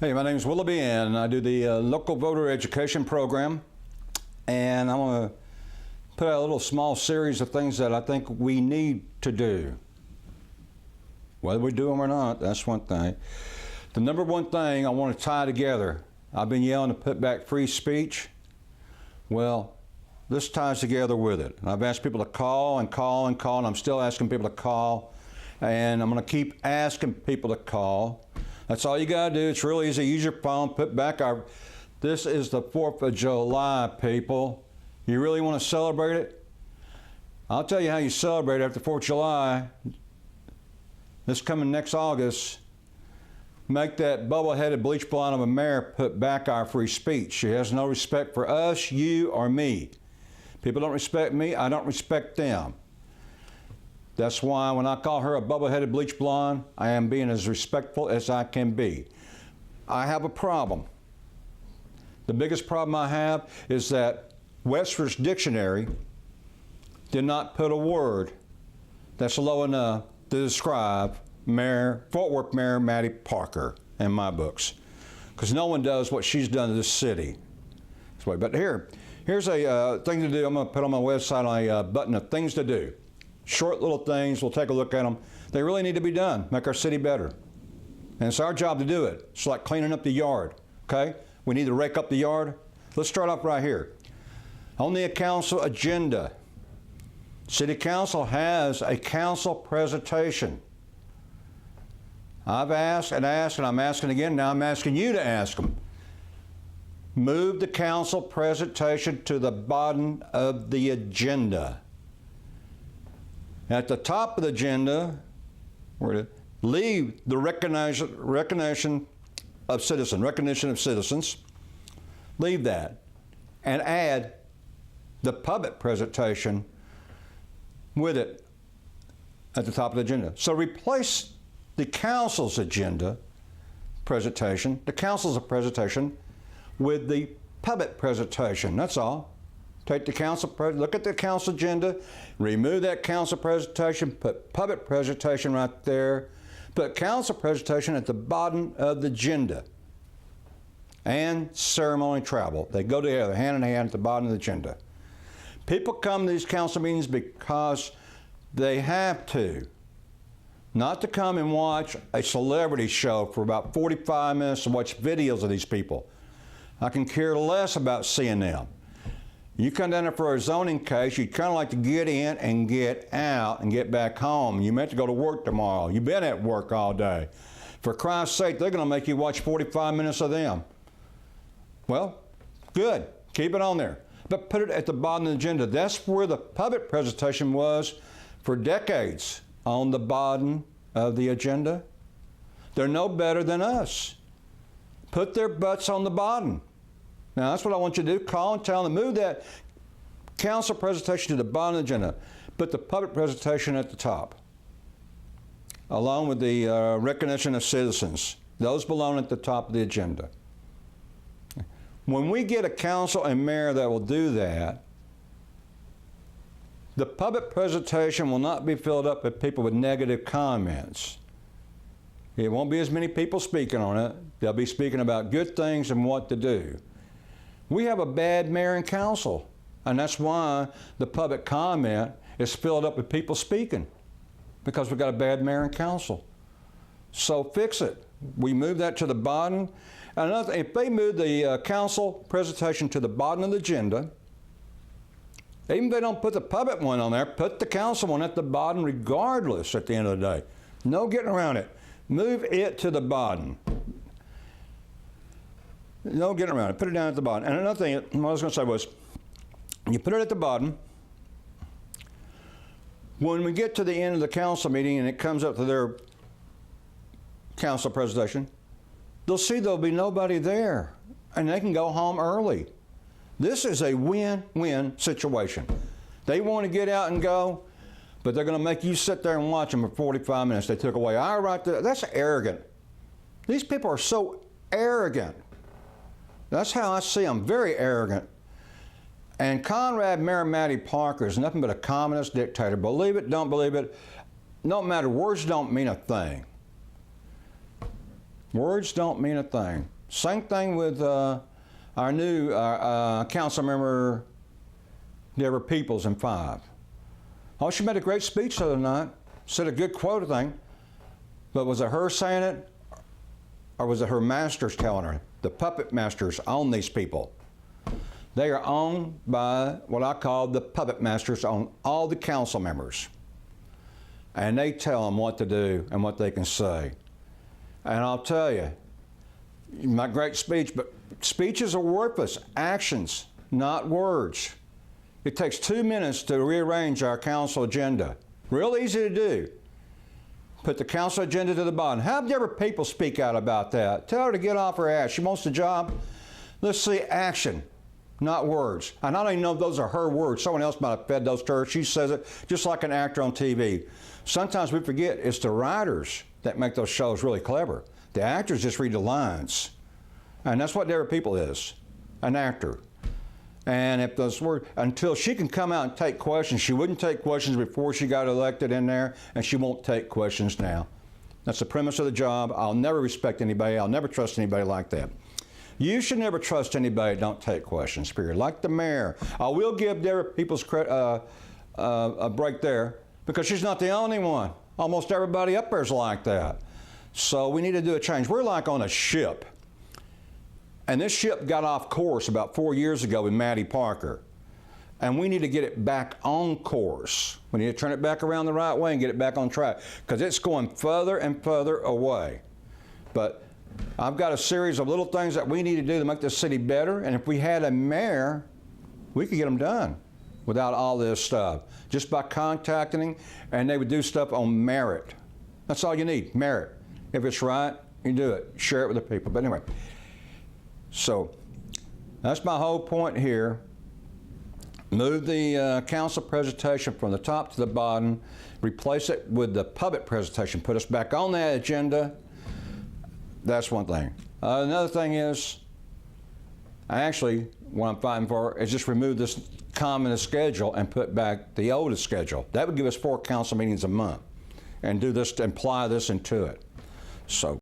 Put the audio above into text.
Hey, my name is Willoughby, and I do the local voter education program. And I'm going to put out a little small series of things that I think we need to do. Whether we do them or not, that's one thing. The number one thing I want to tie together, I've been yelling to put back free speech. Well, this ties together with it. And I've asked people to call and call and call, and I'm still asking people to call. And I'm going to keep asking people to call. That's all you got to do. It's really easy. Use your phone, put back our... This is the 4th of July, people. You really want to celebrate it? I'll tell you how you celebrate after 4th of July. This coming next August, make that bubble-headed bleach blonde of a mayor put back our free speech. She has no respect for us, you, or me. People don't respect me, I don't respect them. That's why when I call her a bubble-headed bleach blonde, I am being as respectful as I can be. I have a problem. The biggest problem I have is that Webster's Dictionary did not put a word that's low enough to describe Fort Worth Mayor Mattie Parker in my books, because no one does what she's done to this city. But here's a thing to do. I'm going to put on my website a button of things to do. Short little things, we'll take a look at them. They really need to be done, make our city better. And it's our job to do it. It's like cleaning up the yard, okay? We need to rake up the yard. Let's start off right here. On the council agenda, City Council has a council presentation. I've asked and asked, and I'm asking again, now I'm asking you to ask them. Move the council presentation to the bottom of the agenda. At the top of the agenda, leave the recognition of citizens, leave that, and add the public presentation with it at the top of the agenda. So replace the council's agenda presentation, the council's presentation, with the public presentation, that's all. Take the council, look at the council agenda, remove that council presentation, put public presentation right there, put council presentation at the bottom of the agenda. And ceremony travel. They go together, hand in hand at the bottom of the agenda. People come to these council meetings because they have to. Not to come and watch a celebrity show for about 45 minutes and watch videos of these people. I can care less about seeing them. You come down there for a zoning case, you'd kind of like to get in and get out and get back home. You meant to go to work tomorrow. You've been at work all day. For Christ's sake, they're going to make you watch 45 minutes of them. Well, good. Keep it on there. But put it at the bottom of the agenda. That's where the public presentation was for decades, on the bottom of the agenda. They're no better than us. Put their butts on the bottom. Now, that's what I want you to do. Call and tell them to move that council presentation to the bottom of the agenda. Put the public presentation at the top, along with the recognition of citizens. Those belong at the top of the agenda. When we get a council and mayor that will do that, the public presentation will not be filled up with people with negative comments. It won't be as many people speaking on it. They'll be speaking about good things and what to do. We have a bad mayor and council, and that's why the public comment is filled up with people speaking, because we've got a bad mayor and council. So fix it. We move that to the bottom. And another thing, if they move the council presentation to the bottom of the agenda, even if they don't put the public one on there, put the council one at the bottom regardless at the end of the day. No getting around it. Move it to the bottom. No getting around it. Put it down at the bottom. And another thing, what I was going to say was, you put it at the bottom. When we get to the end of the council meeting and it comes up to their council presentation, they'll see there'll be nobody there, and they can go home early. This is a win-win situation. They want to get out and go, but they're going to make you sit there and watch them for 45 minutes. They took away our right to, that's arrogant. These people are so arrogant. That's how I see them, very arrogant. And Conrad Mayor Mattie Parker is nothing but a communist dictator. Believe it, don't believe it, no matter, words don't mean a thing. Words don't mean a thing. Same thing with our new council member, Deborah Peoples in 5. Oh, she made a great speech the other night, said a good quote thing, but was it her saying it, or was it her masters telling her? The puppet masters own these people. They are owned by what I call the puppet masters on all the council members. And they tell them what to do and what they can say. And I'll tell you, my great speech, but speeches are worthless. Actions, not words. It takes 2 minutes to rearrange our council agenda. Real easy to do. Put the council agenda to the bottom. Have Deborah people speak out about that. Tell her to get off her ass. She wants the job. Let's see action, not words. And I don't even know if those are her words. Someone else might have fed those to her. She says it just like an actor on TV. Sometimes we forget it's the writers that make those shows really clever. The actors just read the lines. And that's what Deborah People is, an actor. And if those words, until she can come out and take questions, she wouldn't take questions before she got elected in there, and she won't take questions now. That's the premise of the job. I'll never respect anybody. I'll never trust anybody like that. You should never trust anybody that don't take questions, period. Like the mayor. I will give Deborah Peoples a break there, because she's not the only one. Almost everybody up there is like that. So we need to do a change. We're like on a ship. And this ship got off course about 4 years ago with Mattie Parker. And we need to get it back on course. We need to turn it back around the right way and get it back on track, because it's going further and further away. But I've got a series of little things that we need to do to make this city better. And if we had a mayor, we could get them done without all this stuff. Just by contacting them, and they would do stuff on merit. That's all you need, merit. If it's right, you do it. Share it with the people. But anyway. So that's my whole point here. Move the council presentation from the top to the bottom, replace it with the public presentation, put us back on that agenda. That's one thing. Another thing is, what I'm fighting for is just remove this common schedule and put back the oldest schedule. That would give us 4 council meetings a month, and do this to imply this into it. So.